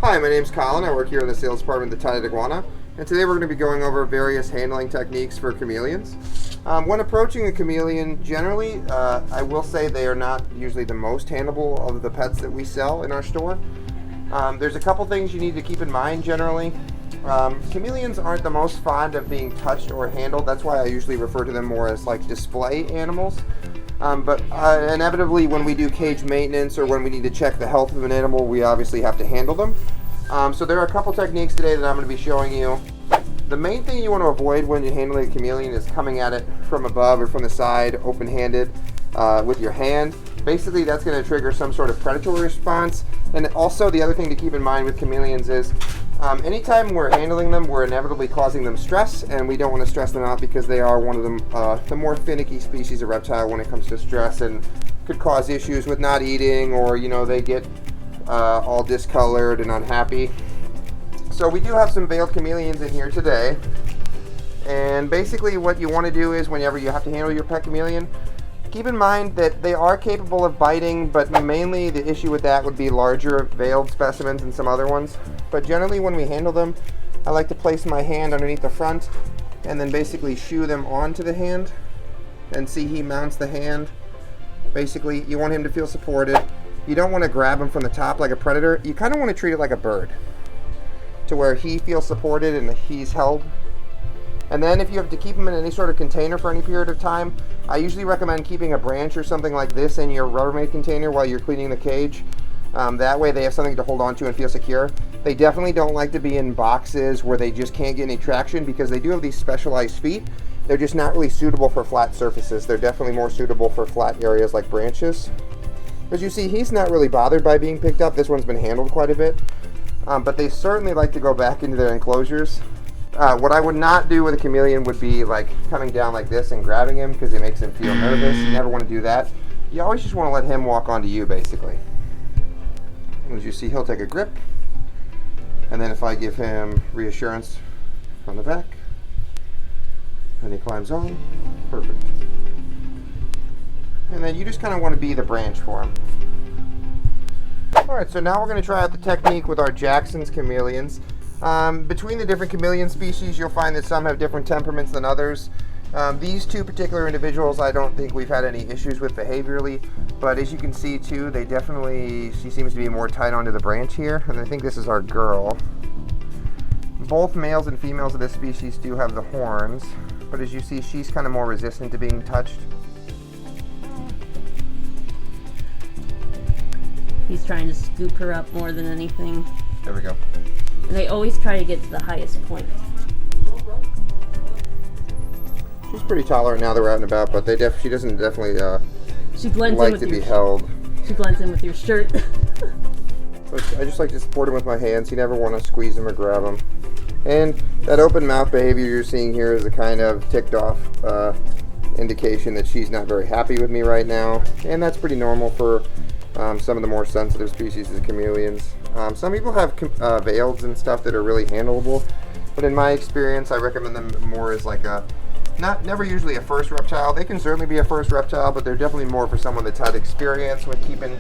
Hi, my name's Collin. I work here in the sales department at the Tye-Dyed Iguana, and today we're going to be going over various handling techniques for chameleons. When approaching a chameleon, generally, I will say they are not usually the most handleable of the pets that we sell in our store. There's a couple things you need to keep in mind generally. Chameleons aren't the most fond of being touched or handled. That's why I usually refer to them more as like display animals. But inevitably when we do cage maintenance or when we need to check the health of an animal, we obviously have to handle them. So there are a couple techniques today that I'm going to be showing you. The main thing you want to avoid when you're handling a chameleon is coming at it from above or from the side, open-handed, with your hand. Basically that's going to trigger some sort of predatory response. And also the other thing to keep in mind with chameleons is anytime we're handling them, we're inevitably causing them stress, and we don't want to stress them out because they are one of the more finicky species of reptile when it comes to stress, and could cause issues with not eating, or they get all discolored and unhappy. So we do have some veiled chameleons in here today, and basically what you want to do is whenever you have to handle your pet chameleon, keep in mind that they are capable of biting, but mainly the issue with that would be larger veiled specimens and some other ones. But generally when we handle them, I like to place my hand underneath the front and then basically shoo them onto the hand, and see he mounts the hand. Basically you want him to feel supported. You don't want to grab him from the top like a predator. You kind of want to treat it like a bird, to where he feels supported and he's held. And then if you have to keep them in any sort of container for any period of time, I usually recommend keeping a branch or something like this in your Rubbermaid container while you're cleaning the cage. That way they have something to hold on to and feel secure. They definitely don't like to be in boxes where they just can't get any traction, because they do have these specialized feet. They're just not really suitable for flat surfaces. They're definitely more suitable for flat areas like branches. As you see, he's not really bothered by being picked up. This one's been handled quite a bit. But they certainly like to go back into their enclosures. What I would not do with a chameleon would be like coming down like this and grabbing him, because it makes him feel nervous. You never want to do that. You always just want to let him walk onto you, basically. As you see, he'll take a grip, and then if I give him reassurance from the back, and he climbs on, perfect. And then you just kind of want to be the branch for him. Alright, so now we're going to try out the technique with our Jackson's chameleons. Between the different chameleon species, you'll find that some have different temperaments than others. These two particular individuals I don't think we've had any issues with behaviorally, but as you can see too, she seems to be more tied onto the branch here, and I think this is our girl. Both males and females of this species do have the horns, but as you see, she's kind of more resistant to being touched. He's trying to scoop her up more than anything. There we go. And they always try to get to the highest point. She's pretty tolerant now that we're out and about, but she doesn't definitely she blends like in with to be held. She blends in with your shirt. I just like to support him with my hands. You never want to squeeze him or grab him. And that open mouth behavior you're seeing here is a kind of ticked off indication that she's not very happy with me right now. And that's pretty normal for some of the more sensitive species of chameleons. Some people have veils and stuff that are really handleable, but in my experience I recommend them more as like never usually a first reptile. They can certainly be a first reptile, but they're definitely more for someone that's had experience with keeping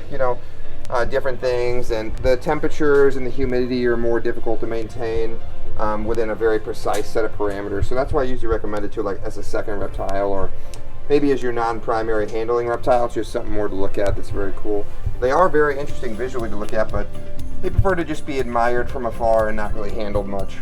different things, and the temperatures and the humidity are more difficult to maintain within a very precise set of parameters. So that's why I usually recommend it to like as a second reptile, or maybe as your non-primary handling reptile. It's just something more to look at that's very cool. They are very interesting visually to look at, but they prefer to just be admired from afar and not really handled much.